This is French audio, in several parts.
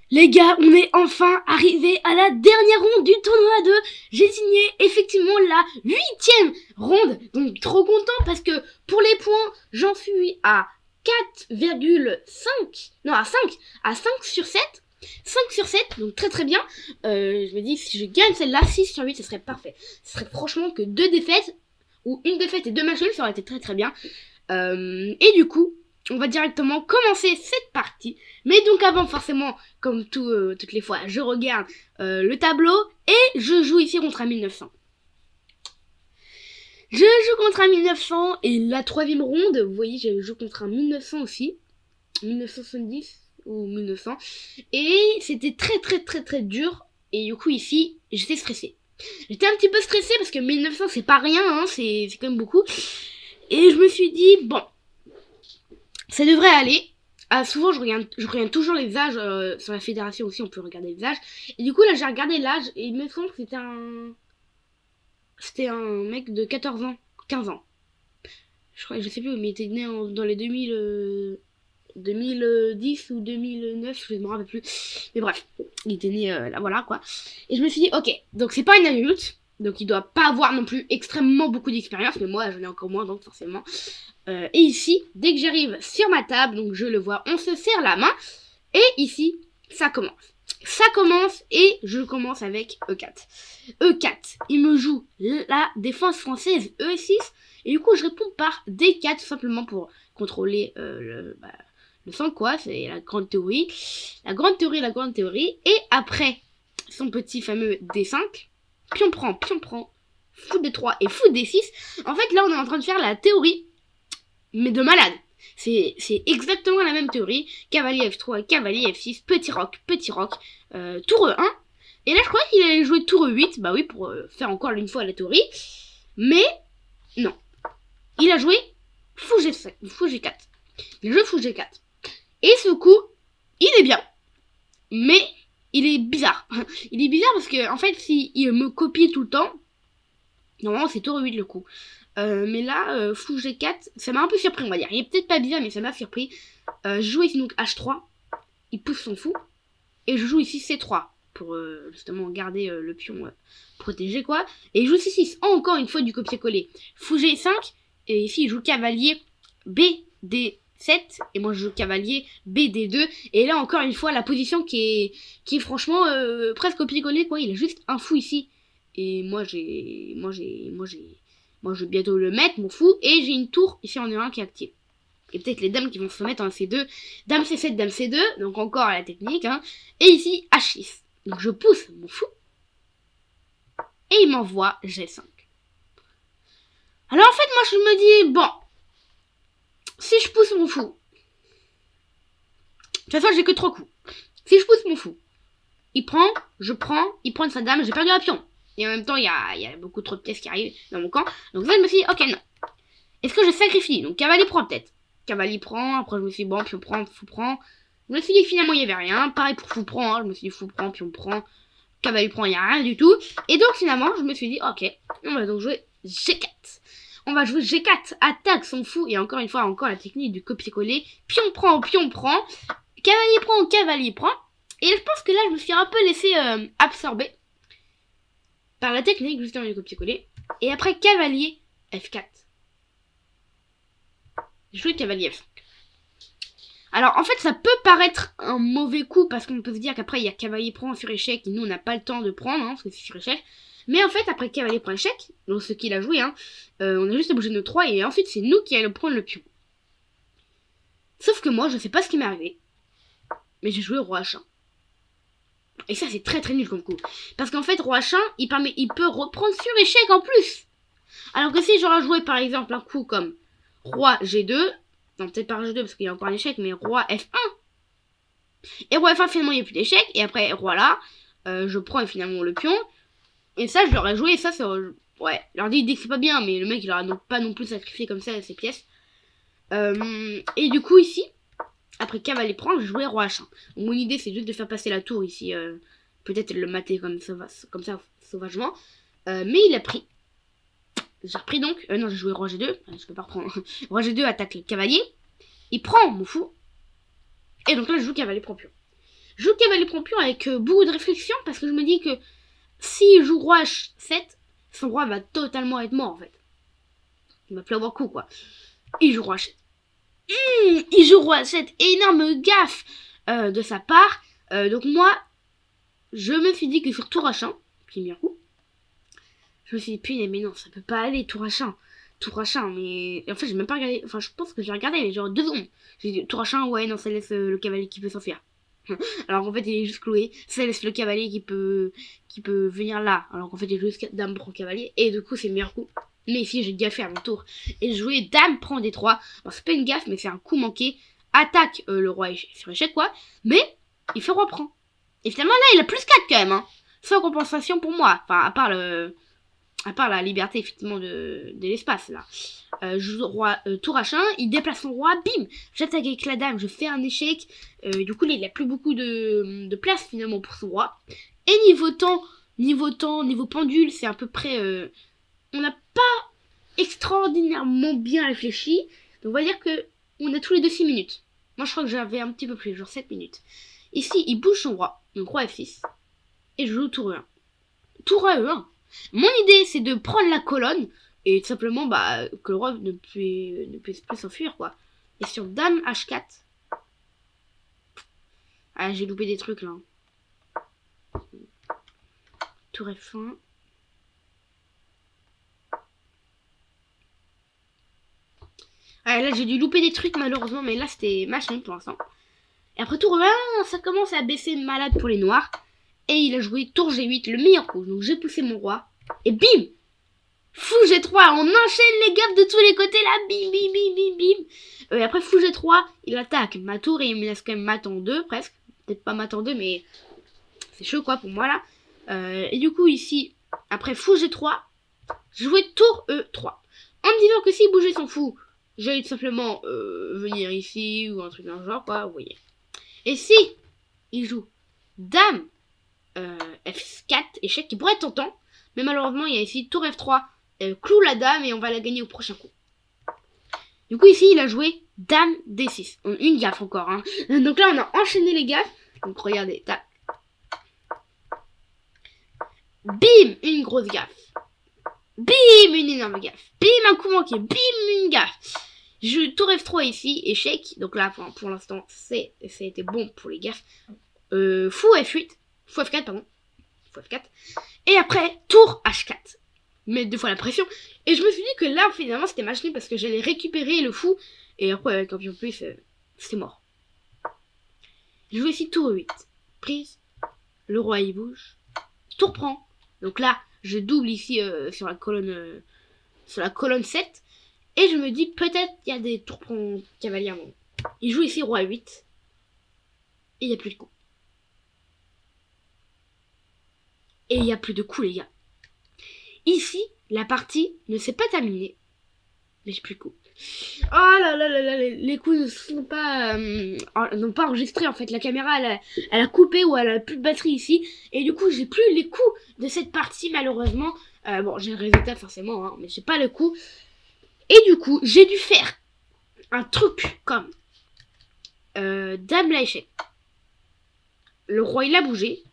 Les gars, on est enfin arrivé à la dernière ronde du tournoi 2. J'ai signé effectivement la 8e ronde. Donc trop content parce que pour les points, j'en suis à 4,5. Non, à 5 sur 7. 5 sur 7, donc très très bien. Je me dis, si je gagne celle-là, 6 sur 8, ce serait parfait. Ce serait franchement que 2 défaites, ou une défaite et 2 matchs nuls, ça aurait été très très bien. Et du coup, on va directement commencer cette partie. Mais donc avant, forcément, comme toutes les fois, je regarde le tableau et je joue ici contre un 1900. Je joue contre un 1900 et la 3e ronde, vous voyez, je joue contre un 1900 aussi. 1970 ou 1900. Et c'était très très très très dur. Et du coup ici, j'étais stressée. J'étais un petit peu stressée parce que 1900 c'est pas rien, hein, c'est quand même beaucoup. Et je me suis dit, bon, ça devrait aller. Souvent, je regarde toujours les âges sur la fédération aussi, on peut regarder les âges. Et du coup, là, j'ai regardé l'âge et il me semble que c'était un mec de 14 ans, 15 ans. Je sais plus, mais il était né dans les 2010 ou 2009, je me rappelle plus. Mais bref, il était né là, voilà quoi. Et je me suis dit, ok, donc c'est pas une adulte, donc il doit pas avoir non plus extrêmement beaucoup d'expérience, mais moi j'en ai encore moins, donc forcément. Et ici, dès que j'arrive sur ma table, donc je le vois, on se serre la main. Et ici, ça commence. Ça commence et je commence avec E4. E4, il me joue la défense française E6. Et du coup, je réponds par D4 tout simplement pour contrôler le 5 quoi. C'est la grande théorie. La grande théorie. Et après son petit fameux D5, pion prend, fou D3 et fou D6. En fait, là, on est en train de faire la théorie mais de malade. C'est exactement la même théorie. Cavalier F3, cavalier F6, petit roc, tour E1. Et là, je crois qu'il allait jouer tour E8. Bah oui, pour faire encore une fois la théorie. Mais, non. Il a joué fou G5, fou G4. Il joue fou G4. Et ce coup, il est bien. Mais, il est bizarre. Il est bizarre parce que, en fait, s'il me copie tout le temps, normalement, c'est tour E8 le coup. Mais là, fou G4, ça m'a un peu surpris, on va dire. Il est peut-être pas bien, mais ça m'a surpris. Je joue ici donc H3, il pousse son fou. Et je joue ici C3, pour justement garder le pion protégé, quoi. Et il joue C6, encore une fois du copier-coller. Fou G5, et ici il joue cavalier BD7, et moi je joue cavalier BD2. Et là, encore une fois, la position qui est franchement presque copier-coller, quoi. Il a juste un fou ici. Et moi, je vais bientôt le mettre, mon fou. Et j'ai une tour ici en E1 qui est active. Et peut-être les dames qui vont se mettre en C2. Dame C7, dame C2. Donc encore la technique. Hein. Et ici, H6. Donc je pousse mon fou. Et il m'envoie G5. Alors en fait, moi je me dis, bon. Si je pousse mon fou. De toute façon, j'ai que 3 coups. Si je pousse mon fou. Il prend, je prends, il prend sa dame, j'ai perdu un pion. Et en même temps, il y a beaucoup trop de pièces qui arrivent dans mon camp. Donc là, je me suis dit, ok, non. Est-ce que je sacrifie? Donc cavalier prend peut-être. Cavalier prend, après je me suis dit, bon, pion prend, fou prend. Je me suis dit, finalement, il n'y avait rien. Pareil pour fou prend, hein. Je me suis dit, fou prend, pion prend. Cavalier prend, il n'y a rien du tout. Et donc finalement, je me suis dit, ok, on va donc jouer G4. On va jouer G4, attaque son fou. Et encore une fois, encore la technique du copier-coller. Pion prend. Cavalier prend. Et je pense que là, je me suis un peu laissé absorber par la technique justement du copier-coller. Et après, cavalier F4. Je joue cavalier F5. Alors, en fait, ça peut paraître un mauvais coup parce qu'on peut se dire qu'après, il y a cavalier prend sur échec et nous, on n'a pas le temps de prendre, hein, parce que c'est sur échec. Mais en fait, après cavalier prend échec, donc ce qu'il a joué, hein, on a juste bougé nos 3 et ensuite, c'est nous qui allons prendre le pion. Sauf que moi, je sais pas ce qui m'est arrivé. Mais j'ai joué roi H1. Et ça, c'est très très nul comme coup. Parce qu'en fait, roi H1, il peut reprendre sur échec en plus. Alors que si j'aurais joué par exemple un coup comme roi G2, non peut-être pas G2 parce qu'il y a encore un échec, mais roi F1. Et roi F1 finalement il n'y a plus d'échec. Et après roi là, je prends finalement le pion. Et ça je l'aurais joué et ça c'est... Ouais, alors dit que c'est pas bien, mais le mec il aura donc pas non plus sacrifié comme ça ses pièces. Et du coup ici, après cavalier prend, je jouais roi H1. Donc, mon idée c'est juste de faire passer la tour ici. Peut-être le mater comme ça sauvagement. Mais il a pris. J'ai repris donc. Non, j'ai joué roi G2. Je peux pas reprendre. Roi G2 attaque le cavalier. Il prend mon fou. Et donc là, je joue cavalier prend pion. Je joue cavalier prend pion avec beaucoup de réflexion parce que je me dis que si je joue roi H7, son roi va totalement être mort en fait. Il va plus avoir coup quoi. Il joue roi H7. Il joue roi H7. Énorme gaffe de sa part. Donc moi, je me suis dit que sur tour H1, premier coup, je me suis dit, putain, mais non, ça peut pas aller, tour H1. Tour H1, mais en fait, j'ai même pas regardé. Enfin, je pense que j'ai regardé, mais genre 2 secondes. J'ai dit, tour H1, ouais, non, ça laisse le cavalier qui peut s'enfuir. Alors qu'en fait, il est juste cloué. Ça laisse le cavalier qui peut venir là. Alors qu'en fait, il est juste dame prend cavalier. Et du coup, c'est le meilleur coup. Mais ici, j'ai gaffé à mon tour. Et je jouais dame prend D3. Bon, c'est pas une gaffe, mais c'est un coup manqué. Attaque le roi sur échec, quoi. Mais il fait roi prend. Et finalement, là, il a plus 4 quand même. Hein. Sans compensation pour moi. Enfin, à part la liberté, effectivement, de l'espace, là. Je joue roi tour H1, il déplace son roi, bim. J'attaque avec la dame, je fais un échec. Du coup, là, il a plus beaucoup de place, finalement, pour son roi. Et niveau temps, niveau pendule, c'est à peu près... on n'a pas extraordinairement bien réfléchi. Donc, on va dire que on a tous les deux 6 minutes. Moi, je crois que j'avais un petit peu plus, genre 7 minutes. Ici, il bouge son roi, donc roi F6. Et je joue tour E1. Tour E1. Mon idée, c'est de prendre la colonne et tout simplement que le roi ne puisse plus s'enfuir, quoi. Et sur dame H4... Ah, j'ai loupé des trucs, là. Tour F1... Ah, là, j'ai dû louper des trucs, malheureusement, mais là, c'était machin pour l'instant. Et après tour 1, ça commence à baisser malade pour les noirs. Et il a joué tour G8, le meilleur coup. Donc, j'ai poussé mon roi. Et bim! Fou G3, on enchaîne les gaffes de tous les côtés, là. Bim, bim, bim, bim, bim. Et après, fou G3, il attaque ma tour et il me laisse quand même mat en 2, presque. Peut-être pas mat en 2, mais c'est chaud, quoi, pour moi, là. Et du coup, ici, après fou G3, je jouais tour E3. En me disant que s'il bougeait son fou, j'allais tout simplement venir ici ou un truc dans le genre, quoi, vous voyez. Et si il joue dame F4, échec, qui pourrait être tentant, mais malheureusement, il y a ici tour F3, cloue la dame et on va la gagner au prochain coup. Du coup, ici, il a joué dame D6. Une gaffe encore, hein. Donc là, on a enchaîné les gaffes. Donc regardez, tac. Bim, une grosse gaffe. Bim, une énorme gaffe. Bim, un coup manqué. Bim, une gaffe. Je tour F3 ici, échec. Donc là, pour l'instant, ça a été bon pour les gaffes. Fou F8. Fou F4, pardon. Fou F4. Et après, tour H4. Mais 2 fois la pression. Et je me suis dit que là, finalement, c'était machin parce que j'allais récupérer le fou. Et après, avec un pion plus, c'était mort. Je joue ici tour 8. Prise. Le roi, il bouge. Tour prend. Donc là, je double ici sur la colonne 7. Et je me dis, peut-être il y a des tours prend cavalier avant. Il joue ici roi 8. Et il n'y a plus de coups. Et il n'y a plus de coups, les gars. Ici, la partie ne s'est pas terminée. Mais j'ai plus de coups. Oh là là là là, les coups ne sont pas n'ont pas enregistré en fait. La caméra elle a coupé ou elle a plus de batterie ici. Et du coup j'ai plus les coups de cette partie malheureusement. Bon j'ai le résultat forcément hein, mais j'ai pas le coup. Et du coup j'ai dû faire un truc comme dame la échec. Le roi il a bougé.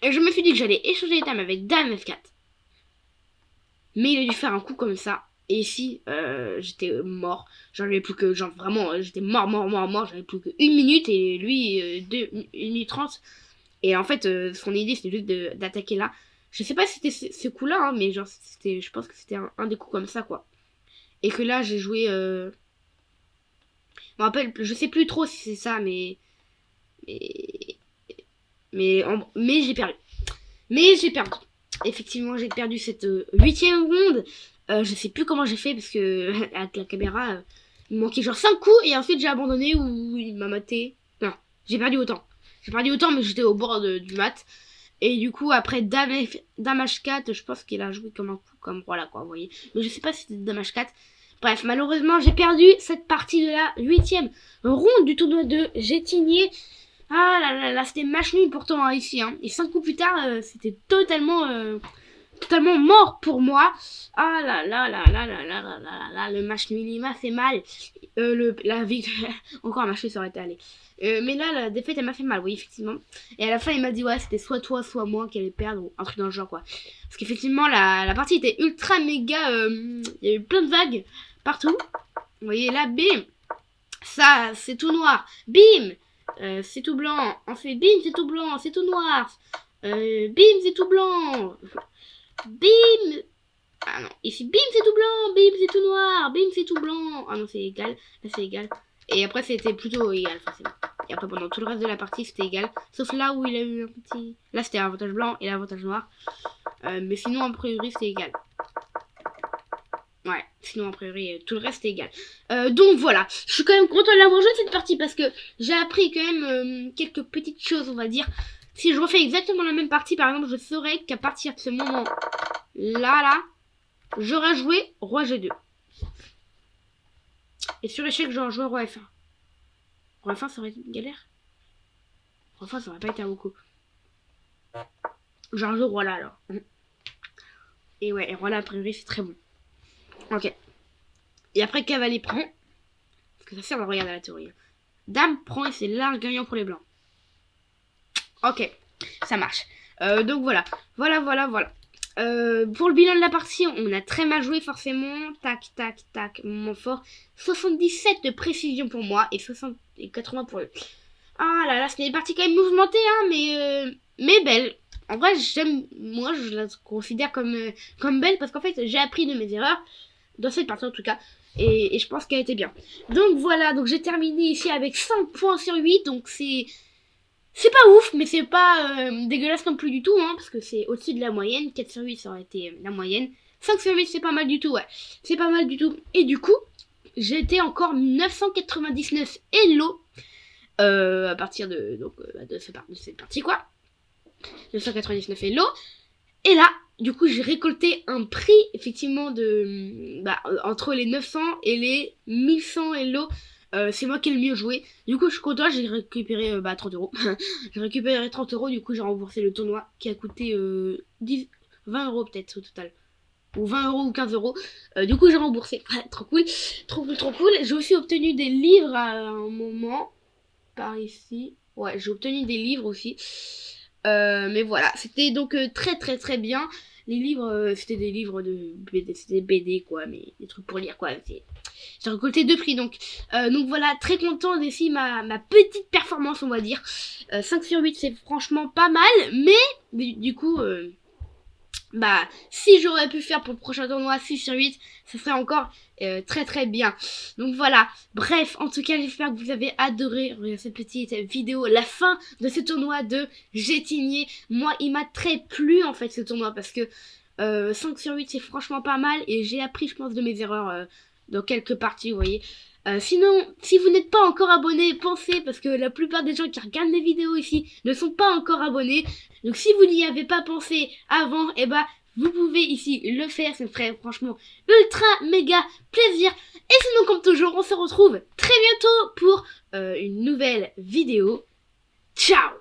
Et je me suis dit que j'allais échanger les dames avec dame F4. Mais il a dû faire un coup comme ça. Et ici, j'étais mort. J'avais plus que, genre vraiment, j'étais mort. J'avais plus que 1 minute et lui, 1 minute 30. Et en fait, son idée, c'était juste d'attaquer là. Je sais pas si c'était ce coup-là, hein, mais genre, je pense que c'était un des coups comme ça, quoi. Et que là, j'ai joué... Je me rappelle, je sais plus trop si c'est ça, mais j'ai perdu. Mais j'ai perdu. Effectivement, j'ai perdu cette 8e ronde. Je sais plus comment j'ai fait parce que avec la caméra, il me manquait genre 5 coups et ensuite j'ai abandonné ou il m'a maté. Non, j'ai perdu autant. J'ai perdu autant mais j'étais au bord du mat. Et du coup, après dame H4, je pense qu'il a joué comme un coup, comme voilà quoi, vous voyez. Mais je sais pas si c'était dame H4. Bref, malheureusement, j'ai perdu cette partie de la 8e ronde du tournoi 2. J'ai tigné. Ah là là là, c'était match nul pourtant hein, ici. Hein. Et 5 coups plus tard, c'était totalement totalement mort pour moi. Ah là là là là là là là là là, le match nul, il m'a fait mal. La victoire, encore un match nul, ça aurait été allé. Mais là, la défaite, elle m'a fait mal, oui, effectivement. Et à la fin, il m'a dit, ouais, c'était soit toi, soit moi qui allait perdre, ou un truc dans le genre, quoi. Parce qu'effectivement, la partie était ultra méga. Il y a eu plein de vagues partout. Vous voyez, là, bim, ça, c'est tout noir. Bim, c'est tout blanc. Ensuite, bim, c'est tout blanc, c'est tout noir. Bim, c'est tout blanc. Bim. Ah non, ici, bim, c'est tout blanc. Bim, c'est tout noir. Bim, c'est tout blanc. Ah non, c'est égal. Là, c'est égal. Et après, c'était plutôt égal, forcément. Et après, pendant tout le reste de la partie, c'était égal. Sauf là où il a eu un petit... Là, c'était avantage blanc et l'avantage noir. Mais sinon, a priori, c'était égal. Ouais, sinon, a priori, tout le reste, c'était égal. Donc, voilà. Je suis quand même content de l'avoir joué cette partie parce que j'ai appris quand même quelques petites choses, on va dire. Si je refais exactement la même partie, par exemple, je saurais qu'à partir de ce moment-là, j'aurais joué Roi G2. Et sur échec, j'aurais joué Roi F1. Roi F1, ça aurait été une galère. Roi F1, ça aurait pas été un beaucoup. J'aurais joué Roi là, alors. Et ouais, et Roi là, a priori, c'est très bon. Ok. Et après, cavalier prend. Parce que ça sert à regarder la théorie. Dame prend et c'est large gagnant pour les blancs. Ok, ça marche. Donc voilà. Voilà. Pour le bilan de la partie, on a très mal joué forcément. Tac, moment fort. 77 de précision pour moi et 80 pour eux. Ah là là, c'était une partie quand même mouvementée, hein, mais belle. En vrai, moi je la considère comme belle parce qu'en fait j'ai appris de mes erreurs, dans cette partie en tout cas, et je pense qu'elle était bien. Donc voilà, donc j'ai terminé ici avec 5 points sur 8, donc c'est pas ouf, mais c'est pas dégueulasse non plus du tout, hein, parce que c'est au-dessus de la moyenne. 4 sur 8, ça aurait été la moyenne. 5 sur 8, c'est pas mal du tout, ouais. C'est pas mal du tout. Et du coup, j'ai été encore 999 hello à partir de cette partie, quoi. 999 hello. Et là, du coup, j'ai récolté un prix, effectivement, entre les 900 et les 1100 hello. C'est moi qui ai le mieux joué. Du coup, je suis content, j'ai récupéré 30 euros. J'ai récupéré 30 euros, du coup, j'ai remboursé le tournoi qui a coûté 20 euros peut-être au total. Ou 20 euros ou 15 euros. Du coup, j'ai remboursé. Trop cool. Trop cool. J'ai aussi obtenu des livres à un moment. Par ici. Ouais, j'ai obtenu des livres aussi. Mais voilà, c'était donc très bien. Les livres, c'était des livres de BD, c'était des BD quoi, mais des trucs pour lire quoi. J'ai récolté 2 prix donc voilà, très content d'ici ma petite performance on va dire. 5 sur 8 c'est franchement pas mal, mais du coup si j'aurais pu faire pour le prochain tournoi 6 sur 8, ça serait encore très bien. Donc voilà, bref, en tout cas j'espère que vous avez adoré cette petite vidéo, la fin de ce tournoi de Gétigné. Moi il m'a très plu en fait ce tournoi parce que 5 sur 8 c'est franchement pas mal et j'ai appris je pense de mes erreurs dans quelques parties vous voyez. Sinon, si vous n'êtes pas encore abonné, pensez, parce que la plupart des gens qui regardent les vidéos ici ne sont pas encore abonnés. Donc si vous n'y avez pas pensé avant, vous pouvez ici le faire, ça me ferait franchement ultra méga plaisir. Et sinon, comme toujours, on se retrouve très bientôt pour une nouvelle vidéo. Ciao!